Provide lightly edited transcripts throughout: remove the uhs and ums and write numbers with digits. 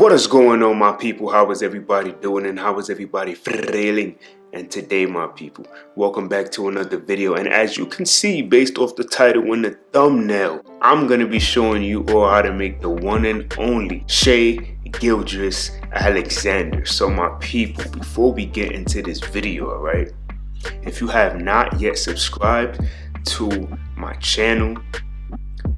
What is going on, my people? How is everybody doing and how is everybody feeling? And today, my people, welcome back to another video. And as you can see, based off the title and the thumbnail, I'm going to be showing you all how to make the one and only Shai Gilgeous-Alexander. So my people, before we get into this video, alright, if you have not yet subscribed to my channel,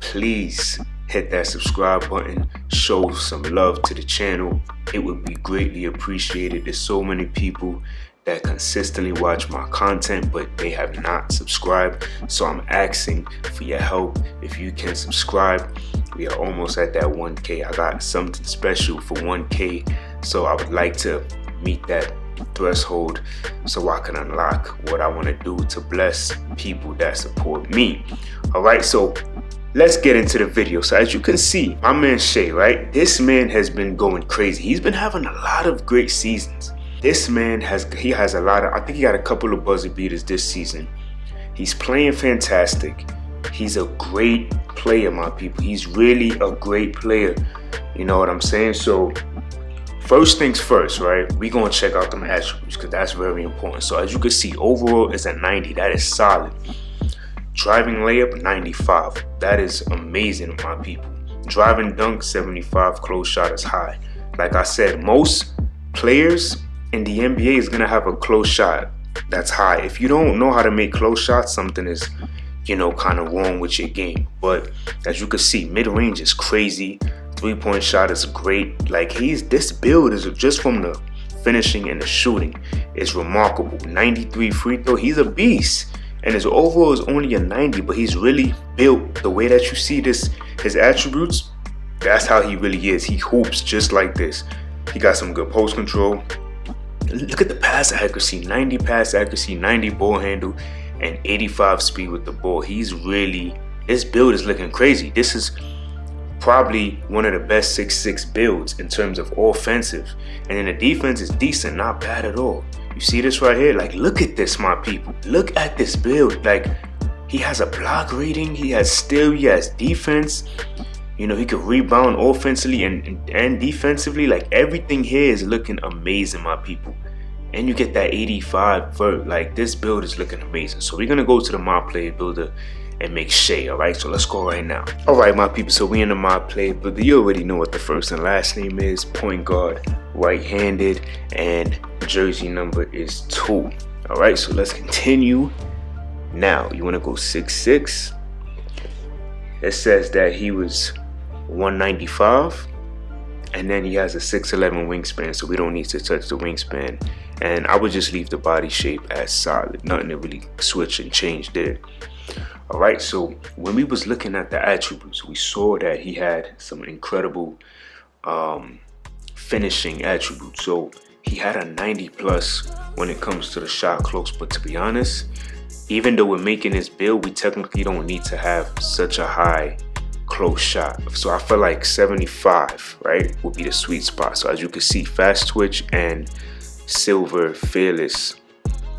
please hit that subscribe button, show some love to the channel. It would be greatly appreciated. There's so many people that consistently watch my content, but they have not subscribed. So I'm asking for your help. If you can subscribe, we are almost at that 1K. I got something special for 1K. So I would like to meet that threshold so I can unlock what I want to do to bless people that support me. All right, so let's get into the video. So as you can see, my man Shai, right? This man has been going crazy. He's been having a lot of great seasons. This man has a lot of, I think he got a couple of buzzer beaters this season. He's playing fantastic. He's a great player, my people. He's really a great player. You know what I'm saying? So first things first, right? We're going to check out them attributes because that's very important. So as you can see, overall is a 90. That is solid. Driving layup, 95. That is amazing, my people. Driving dunk, 75. Close shot is high. Like I said, most players in the NBA is going to have a close shot that's high. If you don't know how to make close shots, something is, kind of wrong with your game. But as you can see, mid-range is crazy. Three-point shot is great. Like this build is just from the finishing and the shooting is remarkable. 93 free throw. He's a beast. And his overall is only a 90, but he's really built the way that you see this, his attributes, that's how he really is. He hoops just like this. He got some good post control. Look at the pass accuracy, 90 pass accuracy, 90 ball handle, and 85 speed with the ball. This build is looking crazy. This is probably one of the best 6'6" builds in terms of offensive. And then the defense is decent, not bad at all. You see this right here? Like, look at this, my people. Look at this build. Like, he has a block rating. He has steal. He has defense. He can rebound offensively and defensively. Like, everything here is looking amazing, my people. And you get that 85 vert. Like, this build is looking amazing. So we're going to go to the My Player Builder and make Shai, all right? So let's go right now. All right, my people. So we in the My Player Builder. You already know what the first and last name is. Point guard, right-handed, and jersey number is 2. All right, so let's continue. Now, you want to go 6'6". It says that he was 195, and then he has a 6'11" wingspan, so we don't need to touch the wingspan. And I would just leave the body shape as solid. Nothing to really switch and change there. All right, so when we was looking at the attributes, we saw that he had some incredible finishing attributes. So he had a 90 plus when it comes to the shot close. But to be honest, even though we're making this build, we technically don't need to have such a high close shot. So I feel like 75, right, would be the sweet spot. So as you can see, fast twitch and silver fearless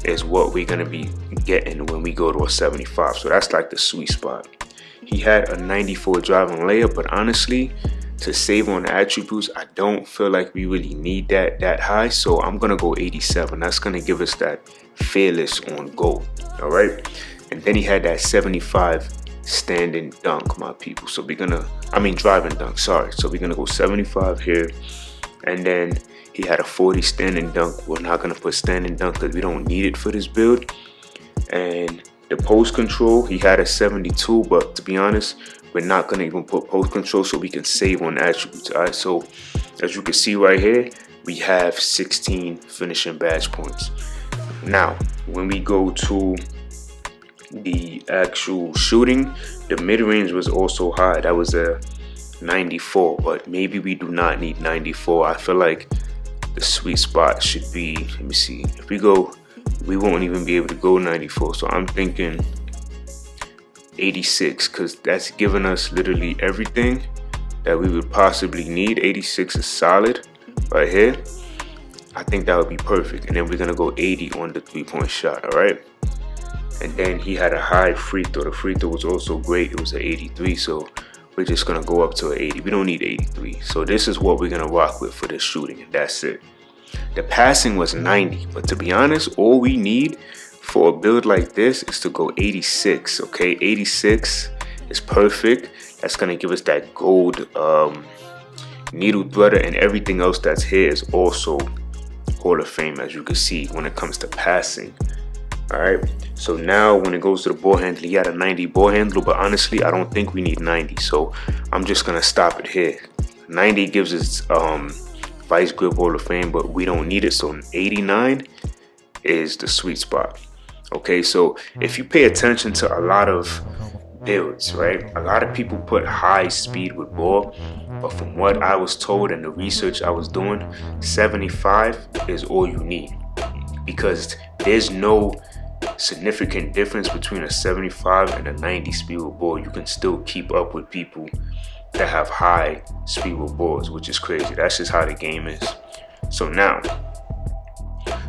is what we're going to be getting when we go to a 75. So that's like the sweet spot. He had a 94 driving layup, but honestly, to save on the attributes, I don't feel like we really need that high. So I'm going to go 87. That's going to give us that fearless on goal. All right. And then he had that 75 standing dunk, my people. So driving dunk, sorry. So we're going to go 75 here. And then he had a 40 standing dunk. We're not going to put standing dunk because we don't need it for this build. And the post control, he had a 72, but to be honest, we're not going to even put post control so we can save on attributes. All right, so as you can see right here, we have 16 finishing badge points. Now, when we go to the actual shooting, the mid-range was also high. That was a 94, but maybe we do not need 94. I feel like the sweet spot should be, let me see, if we go, we won't even be able to go 94. So I'm thinking 86, because that's giving us literally everything that we would possibly need. 86 is solid right here. I think that would be perfect. And then we're going to go 80 on the three-point shot, all right? And then he had a high free throw. The free throw was also great. It was an 83, so we're just gonna go up to an 80. We don't need 83. So this is what we're gonna rock with for this shooting, and that's it. The passing was 90, but to be honest, all we need for a build like this is to go 86. Okay, 86 is perfect. That's gonna give us that gold needle threader, and everything else that's here is also Hall of Fame, as you can see, when it comes to passing. All right, so now when it goes to the ball handle, he had a 90 ball handle, but honestly, I don't think we need 90, so I'm just gonna stop it here. 90 gives us vice grip Hall of Fame, but we don't need it, so 89 is the sweet spot. Okay, so if you pay attention to a lot of builds, right, a lot of people put high speed with ball, but from what I was told and the research I was doing, 75 is all you need, because there's no significant difference between a 75 and a 90 speed with ball. You can still keep up with people that have high speed with balls, which is crazy. That's just how the game is. So now,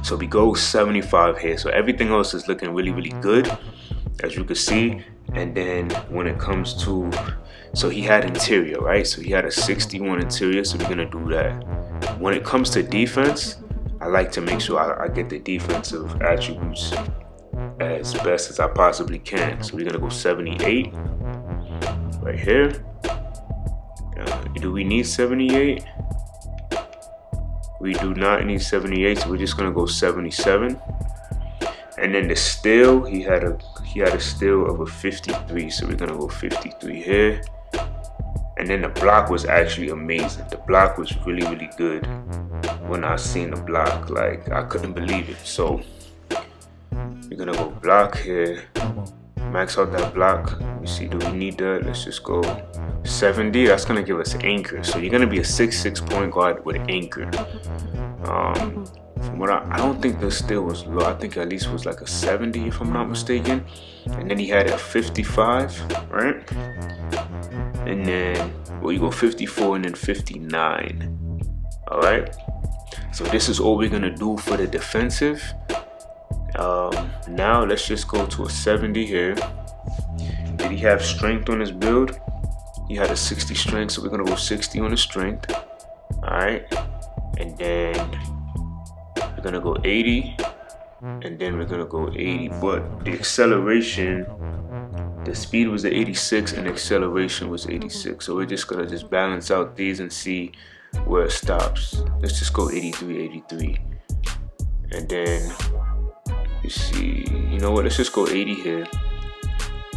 so we go 75 here, so everything else is looking really, really good, as you can see. And then when it comes to, so he had interior, right? So he had a 61 interior, so we're gonna do that. When it comes to defense, I like to make sure I get the defensive attributes as best as I possibly can. So we're gonna go 78 right here. Do we need 78? We do not need 78, so we're just gonna go 77. And then the steal, he had a steal of a 53, so we're gonna go 53 here. And then the block was actually amazing. The block was really, really good. When I seen the block, like, I couldn't believe it. So we're gonna go block here, max out that block. Let me see, do we need that? Let's just go 70. That's gonna give us anchor. So you're gonna be a 6'6" point guard with anchor. From what I don't think the steal was low. I think at least was like a 70 if I'm not mistaken. And then he had a 55, right? And then, well, you go 54 and then 59. All right. So this is all we're gonna do for the defensive. Now let's just go to a 70 here. Did he have strength on his build? He had a 60 strength, so we're gonna go 60 on the strength. All right. And then we're gonna go 80, and then we're gonna go 80. But the acceleration, the speed was the 86 and the acceleration was 86. So we're just gonna balance out these and see where it stops. Let's just go 83, 83. And then you see, you know what, let's just go 80 here,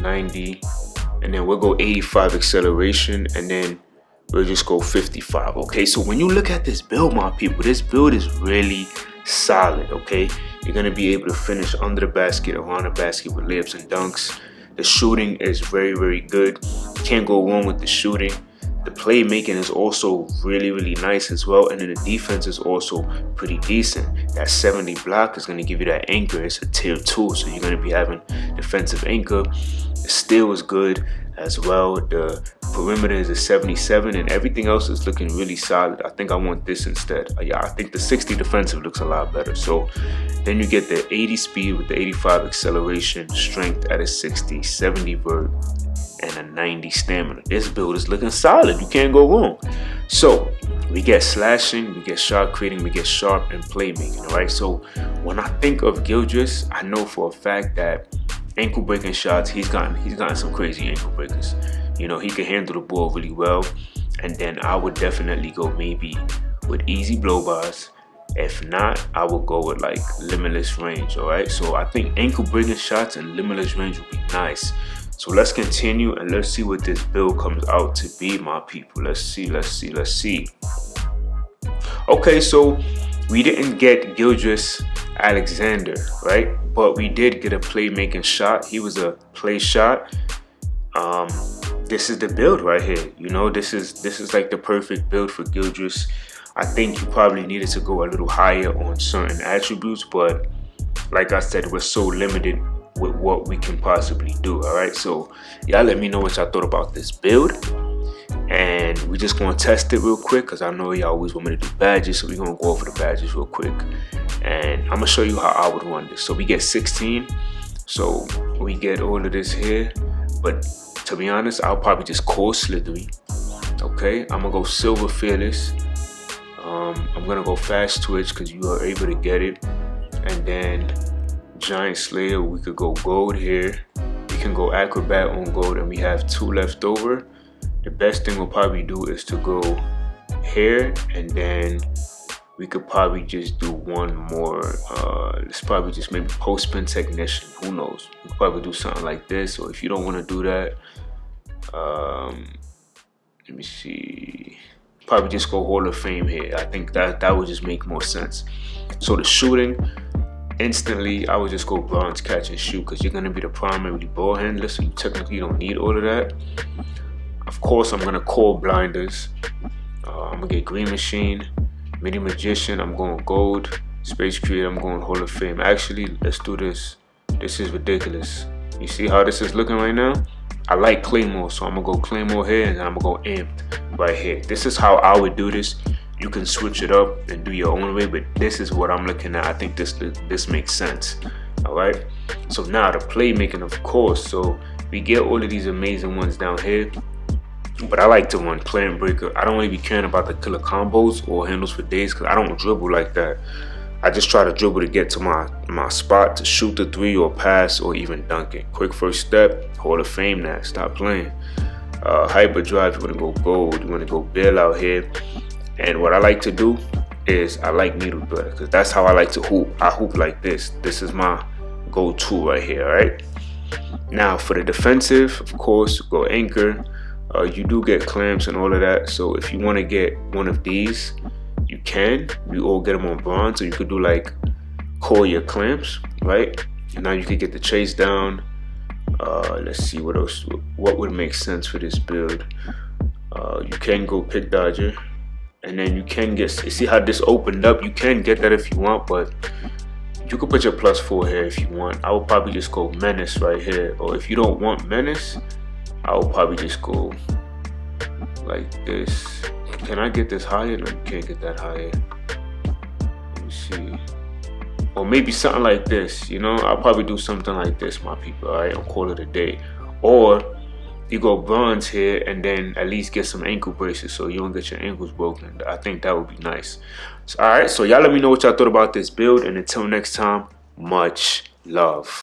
90, and then we'll go 85 acceleration, and then we'll just go 55. Okay, so when you look at this build, my people, this build is really solid. Okay, you're gonna be able to finish under the basket, around the basket with layups and dunks. The shooting is very, very good. Can't go wrong with the shooting. The playmaking is also really, really nice as well, and then the defense is also pretty decent. That 70 block is gonna give you that anchor. It's a tier 2, so you're gonna be having defensive anchor. The steal is good as well. The perimeter is a 77, and everything else is looking really solid. I think I want this instead. Yeah, I think the 60 defensive looks a lot better. So then you get the 80 speed with the 85 acceleration, strength at a 60, 70 vert, and a 90 stamina. This build is looking solid. You can't go wrong. So we get slashing, we get shot creating, we get sharp and playmaking. All right. So when I think of Gilgeous, I know for a fact that ankle breaking shots, he's gotten some crazy ankle breakers. You know, he can handle the ball really well. And then I would definitely go maybe with easy blow bys. If not, I will go with like limitless range. All right. So I think ankle breaking shots and limitless range would be nice. So let's continue and let's see what this build comes out to be, my people. Let's see. Okay, so we didn't get Gilgeous-Alexander, right? But we did get a playmaking shot. He was a play shot. This is the build right here. You know, this is like the perfect build for Gilgeous. I think you probably needed to go a little higher on certain attributes, but like I said, we're so limited with what we can possibly do. All right, so y'all let me know what y'all thought about this build, and we just gonna test it real quick because I know y'all always want me to do badges, so we're gonna go over the badges real quick, and I'm gonna show you how I would run this. So we get 16, so we get all of this here, but to be honest, I'll probably just call Slithery. Okay, I'm gonna go Silver Fearless. I'm gonna go Fast Twitch because you are able to get it. And then Giant Slayer, we could go Gold here. We can go Acrobat on Gold, and we have 2 left over. The best thing we'll probably do is to go here, and then we could probably just do one more. Let's probably just maybe Postman Technician. Who knows? We could probably do something like this. Or if you don't want to do that, let me see. Probably just go Hall of Fame here. I think that would just make more sense. So the shooting, instantly, I would just go Bronze Catch and Shoot because you're gonna be the primary ball handler, so you technically don't need all of that. Of course, I'm gonna call Blinders. I'm gonna get Green Machine, Mini Magician. I'm going Gold. Space Creator. I'm going Hall of Fame. Actually, let's do this. This is ridiculous. You see how this is looking right now? I like Claymore, so I'm gonna go Claymore here, and I'm gonna go Amped right here. This is how I would do this. You can switch it up and do your own way, but this is what I'm looking at. I think this makes sense. All right. So now the playmaking, of course. So we get all of these amazing ones down here, but I like to run Plan Breaker. I don't really be caring about the killer combos or handles for days because I don't dribble like that. I just try to dribble to get to my spot to shoot the 3 or pass or even dunk it. Quick first step, Hall of Fame that. Stop playing. Hyperdrive, you want to go Gold. You want to go Bill out here. And what I like to do is I like Needle Threader because that's how I like to hoop. I hoop like this. This is my go-to right here, all right? Now for the defensive, of course, go Anchor. You do get clamps and all of that. So if you want to get one of these, you can. You all get them on bronze, so you could do like call your clamps, right? And now you could get the chase down. Let's see what else. What would make sense for this build? You can go Pick Dodger, and then you can get. See how this opened up? You can get that if you want, but you could put your +4 here if you want. I would probably just go Menace right here, or if you don't want Menace, I will probably just go like this. Can I get this higher? No, you can't get that higher. Let me see. Or maybe something like this, you know? I'll probably do something like this, my people, all right? I'll call it a day. Or you go bronze here and then at least get some ankle braces so you don't get your ankles broken. I think that would be nice. So, all right, so y'all let me know what y'all thought about this build. And until next time, much love.